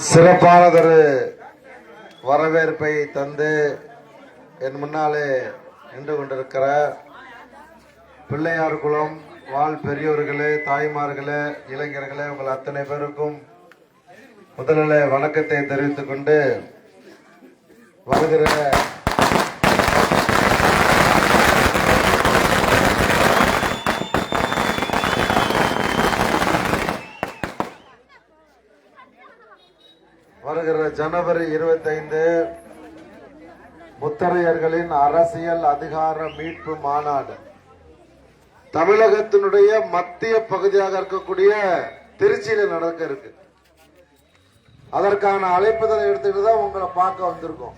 சிறப்பானதொரு வரவேற்பை தந்து என் முன்னாலே நின்று கொண்டிருக்கிற பிள்ளையார் குளம் வாழ் பெரியோர்களே, தாய்மார்களே, இளைஞர்களே, உங்கள் அத்தனை பேருக்கும் முதலில் வணக்கத்தை தெரிவித்துக் கொண்டு வருகிற ஜனவரி 25 முத்தரையர்களின் அரசியல் அதிகார மீட்பு மாநாடு தமிழகத்தினுடைய மத்திய பகுதியாக இருக்கக்கூடிய திருச்சியில நடக்க இருக்கு. அதற்கான அழைப்புதலை எடுத்துட்டு தான் உங்களை பார்க்க வந்திருக்கோம்.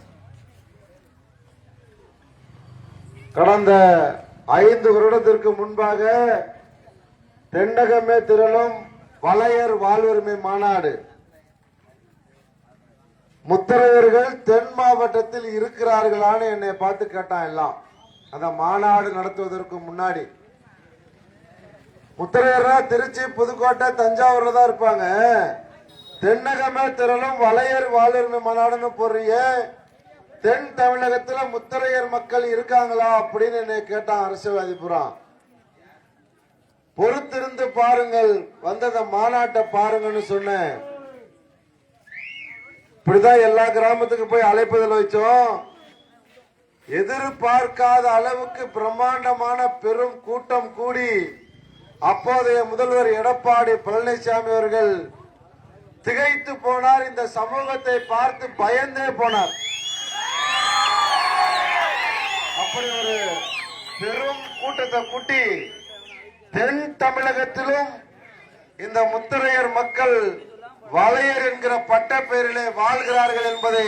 கடந்த 5 வருடத்திற்கு முன்பாக தென்னகமே திரளும் வளையர் வாழ்வுரிமை மாநாடு முத்தரையர்கள் தென் மாவட்டத்தில் இருக்கிறார்களான்னு என்னை பார்த்து கேட்டான். எல்லாம் அந்த மாநாடு நடத்துவதற்கு முன்னாடி முத்தரையர் திருச்சி, புதுக்கோட்டை, தஞ்சாவூர்ல தான் இருப்பாங்க. தென்னகமே திரளும் வளையர் வாழ்வுரிமை மாநாடுன்னு போறிய தென் தமிழகத்துல முத்தரையர் மக்கள் இருக்காங்களா அப்படின்னு என்னை கேட்டான் அரசியல்வாதி புறா. பொறுத்திருந்து பாருங்கள், வந்தத மாநாட்டை பாருங்கன்னு சொன்னேன். இப்படிதான் எல்லா கிராமத்துக்கு போய் அழைப்புதல் வச்சோம். எதிர்பார்க்காத அளவுக்கு பிரம்மாண்டமான பெரும் கூட்டம் கூடி அப்போதைய முதல்வர் எடப்பாடி பழனிசாமி அவர்கள் திகைத்து போனார். இந்த சமூகத்தை பார்த்து பயந்தே போனார். அப்படி ஒரு பெரும் கூட்டத்தை கூட்டி தென் தமிழகத்திலும் இந்த முத்தரையர் மக்கள் வளையர் என்கிற பட்ட பெயரிலே வாழ்கிறார்கள் என்பதை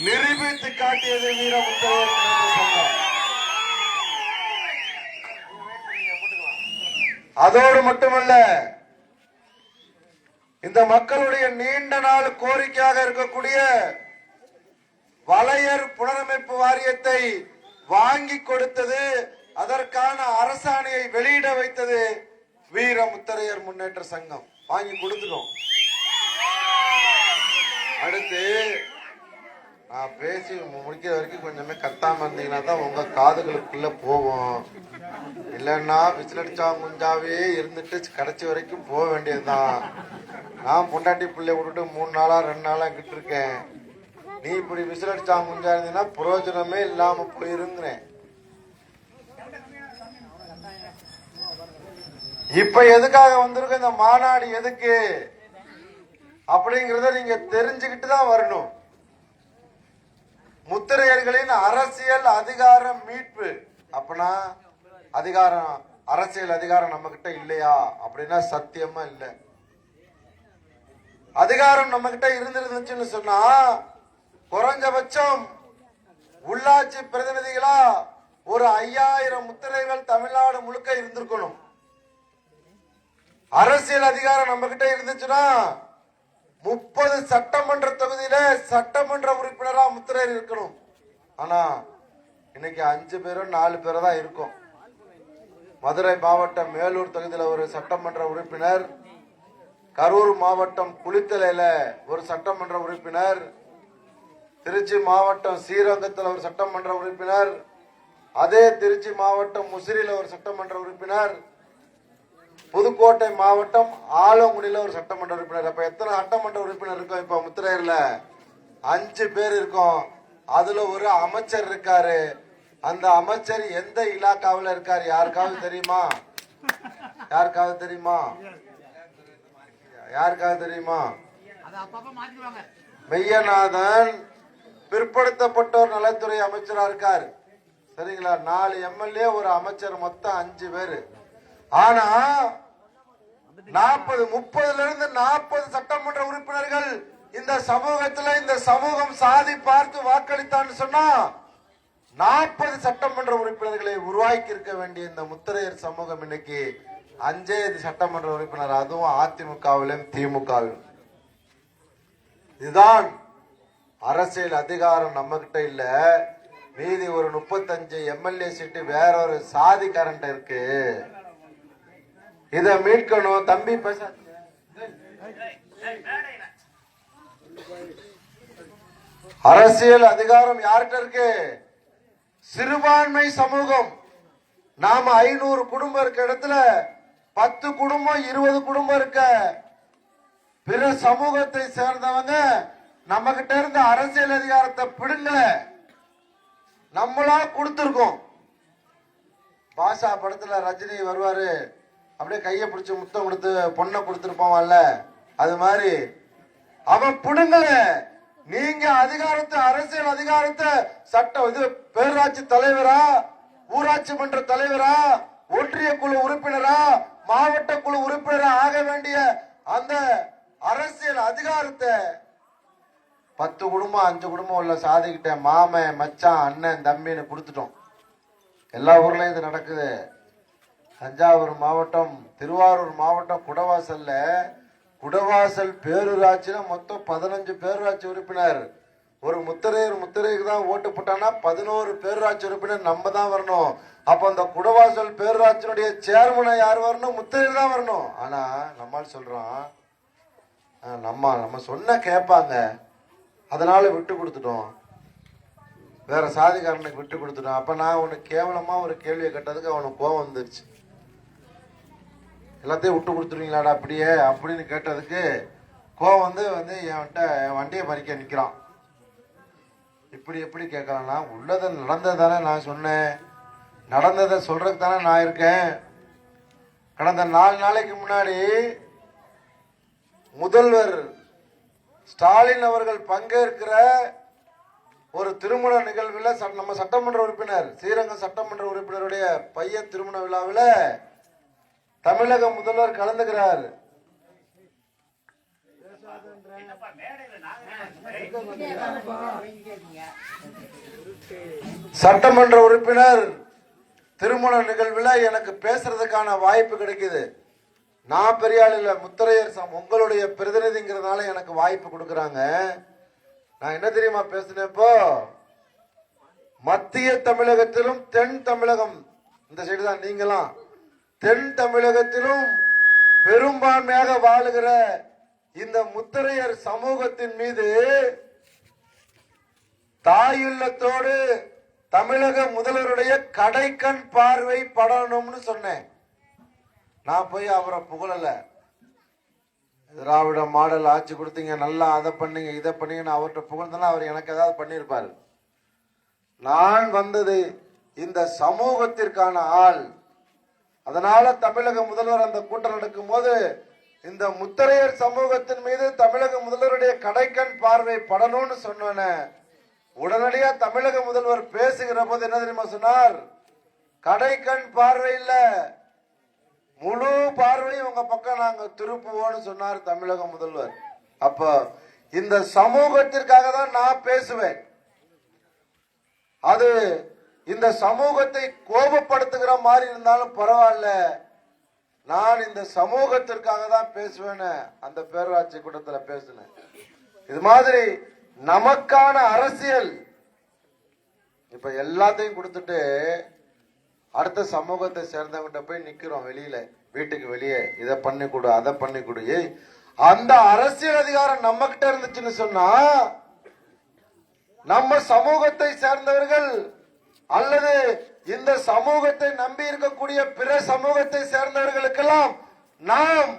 நிரூபித்து காட்டியது வீர முத்தரையர் சங்கம். அதோடு மட்டுமல்ல, இந்த மக்களுடைய நீண்ட நாள் கோரிக்கையாக இருக்கக்கூடிய வளையர் புனரமைப்பு வாரியத்தை வாங்கி கொடுத்தது, அதற்கான அரசாணையை வெளியிட வைத்தது வீர முத்தரையர் முன்னேற்ற சங்கம். வாங்கி கொடுத்துட்டோம். அடுத்து நான் பேசி முடிக்கிற வரைக்கும் கொஞ்சமே கத்தாம இருந்தீங்கன்னா தான் உங்க காதுகளுக்குள்ள போவோம். இல்லைன்னா விசிலடிச்சா குஞ்சாவே இருந்துட்டு கடைசி வரைக்கும் போக வேண்டியதுதான். நான் பொண்டாட்டி பிள்ளை விட்டுட்டு 3 நாளா 2 நாளா கிட்டு இருக்கேன். நீ இப்படி விசிலடிச்சா குஞ்சா இருந்தீங்கன்னா பிரயோஜனமே இல்லாம போயிருங்கிறேன். இப்ப எதுக்காக வந்திருக்க இந்த மாநாடு எதுக்கு அப்படிங்கறத நீங்க தெரிஞ்சுக்கிட்டு தான் வரணும். முத்திரையர்களின் அரசியல் அதிகார மீட்பு. அப்பனா அதிகாரம், அரசியல் அதிகாரம் நம்ம கிட்ட இல்லையா அப்படின்னா சத்தியமா இல்ல. அதிகாரம் நம்ம கிட்ட இருந்துருந்துச்சுன்னு சொன்னா குறைஞ்சபட்சம் உள்ளாட்சி பிரதிநிதிகளா ஒரு 5000 முத்திரையர்கள் தமிழ்நாடு முழுக்க இருந்திருக்கணும். அரசியல் அதிகாரம் நம்ம கிட்ட இருந்துச்சுன்னா 30 சட்டமன்ற தொகுதியில சட்டமன்ற உறுப்பினரா முத்திரையர் இருக்கணும். ஆனா இன்னைக்கு 5 பேரோ 4 பேரோ தான் இருக்கும். மதுரை மாவட்டம் மேலூர் தொகுதியில ஒரு சட்டமன்ற உறுப்பினர், கரூர் மாவட்டம் குளித்தலையில ஒரு சட்டமன்ற உறுப்பினர், திருச்சி மாவட்டம் ஸ்ரீரங்கத்தில் ஒரு சட்டமன்ற உறுப்பினர், அதே திருச்சி மாவட்டம் முசிறியில ஒரு சட்டமன்ற உறுப்பினர், புதுக்கோட்டை மாவட்டம் ஆலங்குடியில ஒரு சட்டமன்ற உறுப்பினர். அப்ப எத்தனை சட்டமன்ற உறுப்பினர் இருக்கும்? இப்ப முத்திரையர்ல 5 பேர் இருக்கும். அதுல ஒரு அமைச்சர் இருக்காரு. அந்த அமைச்சர் எந்த இலாக்காவில் இருக்காரு யாருக்காவது தெரியுமா? யாருக்காவது தெரியுமா? யாருக்காவது தெரியுமா? மெய்யநாதன் பிற்படுத்தப்பட்டோர் நலத்துறை அமைச்சரா இருக்காரு. சரிங்களா? 4 எம்எல்ஏ, ஒரு அமைச்சர், மொத்தம் 5 பேரு. ஆனா 30ல இருந்து 40 சட்டமன்ற உறுப்பினர்கள் இந்த சமூகத்துல இந்த சமூகம் சாதி பார்த்து வாக்களித்தான்னு சொன்னா 40 சட்டமன்ற உறுப்பினர்களை உருவாக்கி இருக்க வேண்டிய இந்த முத்திரையர் சமூகம் இன்னைக்கு 5 சட்டமன்ற உறுப்பினர், அதுவும் அதிமுகவிலும் திமுகவிலும். இதுதான் அரசியல் அதிகாரம் நம்ம கிட்ட இல்ல. மீதி ஒரு 35 எம்எல்ஏ சீட்டு வேற ஒரு சாதிக்காரன்ட்ட இருக்கு. இத மீட்கணும். தம்பி பேச அரசியல் அதிகாரம் யார்கிட்ட இருக்கு? சிறுபான்மை சமூகம். நாம 500 குடும்பம் இருக்க இடத்துல 10 குடும்பம் 20 குடும்பம் இருக்க பிற சமூகத்தை சேர்ந்தவங்க நம்ம கிட்ட இருந்த அரசியல் அதிகாரத்தை பிடுங்கல, நம்மளா கொடுத்திருக்கோம். பாஷா படத்துல ரஜினி வருவாரு, அப்படியே கைய பிடிச்சு முத்தம் கொடுத்து பொண்ணை கொடுத்துருப்பான்ல, அது மாதிரி அவன் பிடுங்கல. நீங்க அதிகாரத்தை, அரசியல் அதிகாரத்தை, சட்டம், இது பேரூராட்சி தலைவரா, ஊராட்சி மன்ற தலைவரா, ஒன்றிய குழு உறுப்பினரா, மாவட்ட குழு உறுப்பினரா ஆக வேண்டிய அந்த அரசியல் அதிகாரத்தை 10 குடும்பம் 5 குடும்பம் உள்ள சாதிக்கிட்ட மாமன் மச்சான் அண்ணன் தம்பின்னு கொடுத்துட்டோம். எல்லா ஊர்லயும் இது நடக்குது. தஞ்சாவூர் மாவட்டம், திருவாரூர் மாவட்டம் குடவாசல்ல, குடவாசல் பேரூராட்சியில மொத்தம் 15 பேரூராட்சி உறுப்பினர். ஒரு முத்திரைக்கு தான் ஓட்டு போட்டானா 11 பேரூராட்சி உறுப்பினர் நம்ம தான் வரணும். அப்ப அந்த குடவாசல் பேரூராட்சியினுடைய சேர்மனை யார் வரணும்? முத்திரையர் தான் வரணும். ஆனா நம்மால் சொல்றோம், நம்ம சொன்ன கேட்பாங்க, அதனால விட்டு கொடுத்துட்டோம், வேற சாதிக்காரனுக்கு விட்டு கொடுத்துட்டோம். அப்ப நான் உனக்கு கேவலமா ஒரு கேள்வியை கேட்டதுக்கு அவனுக்கு கோவம் வந்துருச்சு. எல்லாத்தையும் விட்டு கொடுத்துருவீங்களாடா அப்படியே அப்படின்னு கேட்டதுக்கு கோவம் வந்து என் வண்டியை பறிக்க நிக்கிறான். இப்படி எப்படி கேட்கலாம்னா, உள்ளதை நடந்ததானே நான் சொன்னேன், நடந்ததை சொல்றதுக்கு தானே நான் இருக்கேன். கடந்த 4 நாளைக்கு முன்னாடி முதல்வர் ஸ்டாலின் அவர்கள் பங்கேற்கிற ஒரு திருமண நிகழ்வில் நம்ம சட்டமன்ற உறுப்பினர், ஸ்ரீரங்கம் சட்டமன்ற உறுப்பினருடைய பையன் திருமண விழாவில் தமிழக முதல்வர் கலந்துகிறார். சட்டமன்ற உறுப்பினர் திருமண நிகழ்வில் எனக்கு பேசுறதுக்கான வாய்ப்பு கிடைக்குது. நான் பெரிய ஆள் இல்ல, முத்திரையர் உங்களுடைய பிரதிநிதிங்கிறதுனால எனக்கு வாய்ப்பு கொடுக்கறாங்க. நான் என்ன தெரியுமா பேசினேன்? இப்போ மத்திய தமிழகத்திலும் தென் தமிழகம், இந்த சைடு தான் நீங்களாம், தென் தமிழகத்திலும் பெரும்பான்மையாக வாழுகிற இந்த முத்திரையர் சமூகத்தின் மீது தாயுள்ளத்தோடு தமிழக முதல்வருடைய கடைக்கண் பார்வை படணும்னு சொன்னேன். நான் போய் அவரை புகழல, திராவிட மாடல் ஆட்சி கொடுத்தீங்க, நல்லா அதை பண்ணீங்க இதை பண்ணீங்கன்னு அவர்கிட்ட புகழ்ந்தனா அவர் எனக்கு ஏதாவது பண்ணியிருப்பாரு. நான் வந்தது இந்த சமூகத்திற்கான ஆள். அதனால தமிழக முதல்வர் அந்த கூட்டம் நடக்கும் போது இந்த முத்திரையர் சமூகத்தின் மீது தமிழக முதல்வருடைய கடைக்கண் பார்வை படணும்னு சொன்ன உடனடியா தமிழக முதல்வர் பேசுகிற போது என்ன தெரியுமா சொன்னார்? கடைக்கண் பார்வை இல்ல, முழு பார்வையும் உங்க பக்கம் நாங்க திருப்புவோம்னு சொன்னார் தமிழக முதல்வர். அப்ப இந்த சமூகத்திற்காக தான் நான் பேசுவேன். அது இந்த சமூகத்தை கோபப்படுத்துகிற மாதிரி இருந்தாலும் பரவாயில்ல, நான் இந்த சமூகத்திற்காக தான் பேசுவேன்னு அந்த பேரூராட்சி கூட்டத்தில் பேசினேன். இது மாதிரி நமக்கான அரசியல் இப்ப எல்லாத்தையும் கொடுத்துட்டு அடுத்த சமூகத்தை சேர்ந்தவங்கிட்ட போய் நிக்கிறோம் வெளியில, வீட்டுக்கு வெளியே, இதை பண்ணி கொடு அதை பண்ணி கொடு. அந்த அரசியல் அதிகாரம் நம்ம கிட்ட இருந்துச்சுன்னு சொன்னா நம்ம சமூகத்தை சேர்ந்தவர்கள் அல்லது இந்த சமூகத்தை நம்பி இருக்கக்கூடிய பிற சமூகத்தை சேர்ந்தவர்களுக்கெல்லாம் நாம்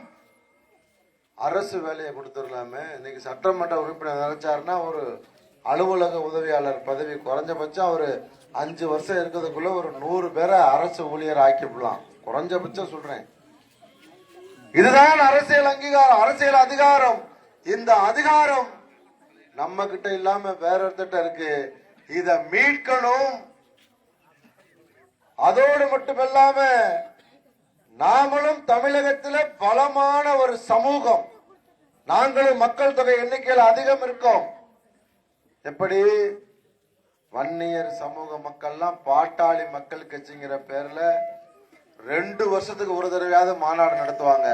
அரசு வேலையை கொடுத்துடலாமே. இன்னைக்கு சட்டமன்ற உறுப்பினர் நினைச்சாருன்னா ஒரு அலுவலக உதவியாளர் பதவி குறைஞ்சபட்சம் ஒரு 5 வருஷம் இருக்கிறதுக்குள்ள ஒரு 100 பேரை அரசு ஊழியர் ஆக்கிவிடலாம், குறைஞ்சபட்சம் சொல்றேன். இதுதான் அரசியல் அங்கீகாரம், அரசியல் அதிகாரம். இந்த அதிகாரம் நம்ம கிட்ட இல்லாம வேற ஒருத்திட்ட இருக்கு. இத மீட்கணும். அதோடு மட்டுமல்லாம நாமளும் தமிழகத்தில் பலமான ஒரு சமூகம், நாங்களும் மக்கள் தொகை எண்ணிக்கையில் அதிகம் இருக்கோம். எப்படி வன்னியர் சமூக மக்கள்லாம் பாட்டாளி மக்கள் கட்சிங்கிற பேர்ல 2 வருஷத்துக்கு ஒரு தடவையாவது மாநாடு நடத்துவாங்க.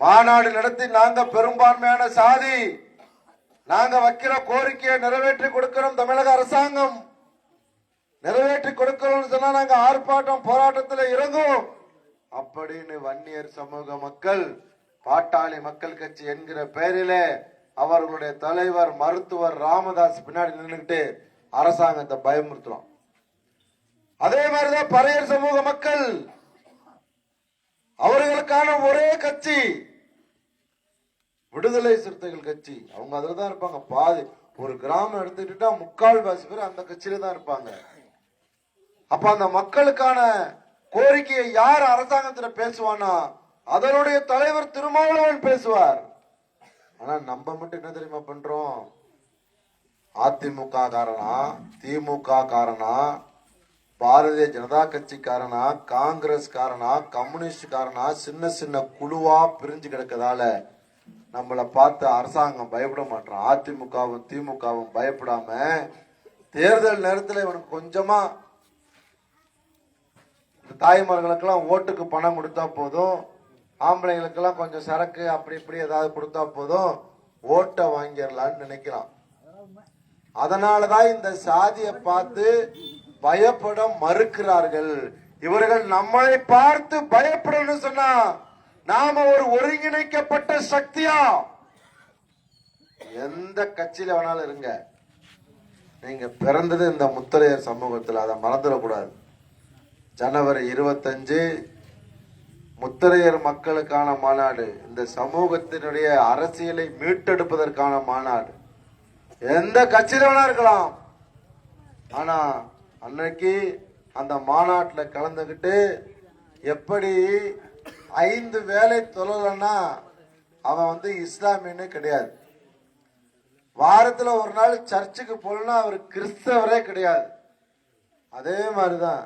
மாநாடு நடத்தி நாங்க பெரும்பான்மையான சாதி, நாங்க வைக்கிற கோரிக்கையை நிறைவேற்றி கொடுக்கிறோம், தமிழக அரசாங்கம் நிறைவேற்றி கொடுக்கிறோம் சொன்னா நாங்க ஆர்ப்பாட்டம் போராட்டத்தில் இறங்குவோம். அப்படின்னு வன்னியர் சமூக மக்கள் பாட்டாளி மக்கள் கட்சி என்கிற பெயரிலே அவர்களுடைய தலைவர் மருத்துவர் ராமதாஸ் பின்னாடி நின்றுட்டு அரசாங்கத்தை பயமுறுத்துறோம். அதே மாதிரிதான் பறையர் சமூக மக்கள், அவர்களுக்கான ஒரே கட்சி விடுதலை சிறுத்தைகள் கட்சி. அவங்க அதுலதான் இருப்பாங்க. பாதி ஒரு கிராமம் எடுத்துக்கிட்டா 3/4 பேர் அந்த கட்சியில தான் இருப்பாங்க. அப்ப அந்த மக்களுக்கான கோரிக்கையை யார் அரசாங்கத்துல பேசுவானா, அதனுடைய தலைவர் திருமாவளவன் பேசுவார். ஆனா நம்ம மட்டும் என்ன தெரியுமா பண்றோம்? அதிமுக காரனா, திமுக காரனா, பாரதிய ஜனதா கட்சி காரனா, காங்கிரஸ் காரனா, கம்யூனிஸ்ட் காரனா, சின்ன சின்ன குழுவா பிரிஞ்சு கிடக்கதால நம்மளை பார்த்து அரசாங்கம் பயப்பட மாட்டான். அதிமுகவும் திமுகவும் பயப்படாம தேர்தல் நேரத்தில் இவனுக்கு கொஞ்சமா தாய்மார்களுக்கெல்லாம் ஓட்டுக்கு பணம் கொடுத்தா போதும், ஆம்பளைங்களுக்கெல்லாம் கொஞ்சம் சரக்கு அப்படி இப்படி ஏதாவது கொடுத்தா போதும், ஓட்டை வாங்கிடலான்னு நினைக்கிறான். அதனாலதான் இந்த சாதியை பார்த்து பயப்பட மறுக்கிறார்கள். இவர்கள் நம்மளை பார்த்து பயப்படணும்னு சொன்னா நாம ஒரு ஒருங்கிணைக்கப்பட்ட சக்தியா எந்த கட்சியில வேணாலும் இருங்க. நீங்க பிறந்தது இந்த முத்தரையர் சமூகத்தில், அதை மறந்துடக்கூடாது. ஜனவரி 25 முத்தரையர் மக்களுக்கான மாநாடு, இந்த சமூகத்தினுடைய அரசியலை மீட்டெடுப்பதற்கான மாநாடு. எந்த கட்சியில வேணா இருக்கலாம். ஆனா அன்னைக்கு அந்த மாநாட்டில் கலந்துகிட்டு எப்படி 5 வேளை தொழலன்னா அவன் இஸ்லாமியனே கிடையாது. வாரத்துல ஒரு நாள் சர்ச்சுக்கு போலன்னா அவர் கிறிஸ்தவரே கிடையாது. அதே மாதிரிதான்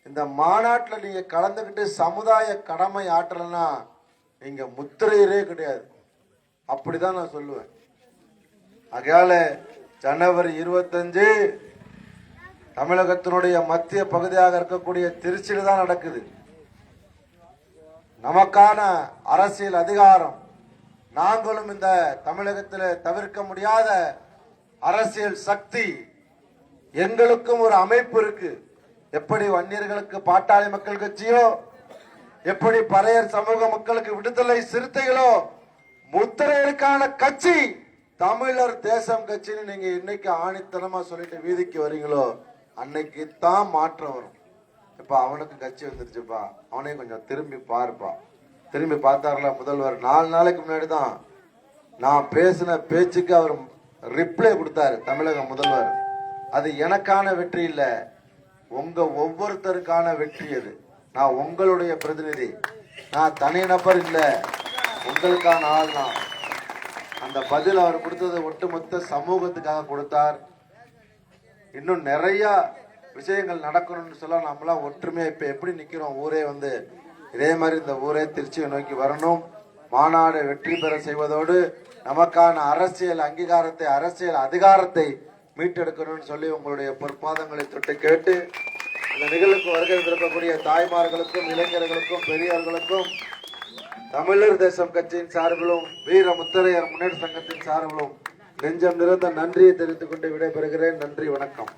இந்த மாநாட்டில் நீங்க கலந்துகிட்டு சமுதாய கடமை ஆற்றலன்னா நீங்க முத்திரையரே கிடையாது. அப்படிதான் நான் சொல்லுவேன். ஆகையால ஜனவரி 25 தமிழகத்தினுடைய மத்திய பகுதியாக இருக்கக்கூடிய திருச்சியில் தான் நடக்குது. நமக்கான அரசியல் அதிகாரம், நாங்களும் இந்த தமிழகத்தில் தவிர்க்க முடியாத அரசியல் சக்தி, எங்களுக்கும் ஒரு அமைப்பு இருக்கு. எப்படி வன்னியர்களுக்கு பாட்டாளி மக்கள் கட்சியோ, எப்படி பறையர் சமூக மக்களுக்கு விடுதலை சிறுத்தைகளோ, முத்திரையருக்கான கட்சி தமிழர் தேசம் கட்சின்னு நீங்க இன்னைக்கு ஆணித்தனமா சொல்லிட்டு வீதிக்கு வரீங்களோ, அன்னைக்கு தான் மாற்றம் வரும். இப்ப அவனுக்கு கட்சி வந்துருச்சுப்பா, அவனையும் கொஞ்சம் திரும்பி பாருப்பா. திரும்பி பார்த்தார்ல முதல்வர், 4 நாளைக்கு முன்னாடி தான் நான் பேசின பேச்சுக்கு அவர் ரிப்ளை கொடுத்தாரு தமிழக முதல்வர். அது எனக்கான வெற்றி இல்ல, உங்க ஒவ்வொருத்தருக்கான வெற்றி. அது நான் உங்களுடைய பிரதிநிதி, நான் தனிநபர் இல்ல, உங்களுக்கான ஆள் தான். அந்த பதில் அவர் கொடுத்தது ஒட்டுமொத்த சமூகத்துக்காக கொடுத்தார். இன்னும் நிறைய விஷயங்கள் நடக்கணும்னு சொல்ல நம்மளாம் ஒற்றுமையா இப்ப எப்படி நிக்கிறோம், ஊரே இதே மாதிரி இந்த ஊரே திருச்சியை நோக்கி வரணும். மாநாடு வெற்றி பெற செய்வதோடு நமக்கான அரசியல் அங்கீகாரத்தை, அரசியல் அதிகாரத்தை மீட்டெடுக்கணும்னு சொல்லி உங்களுடைய பொற்பாதங்களை தொட்டு கேட்டு, இந்த நிகழ்வுக்கு வருகை இருக்கக்கூடிய தாய்மார்களுக்கும் இளைஞர்களுக்கும் பெரியவர்களுக்கும் தமிழர் தேசம் கட்சியின் சார்பிலும் வீர முத்தரையர் முன்னேற்ற சங்கத்தின் சார்பிலும் நெஞ்சம் நிறைந்த நன்றியை தெரிவித்துக் கொண்டு விடைபெறுகிறேன். நன்றி, வணக்கம்.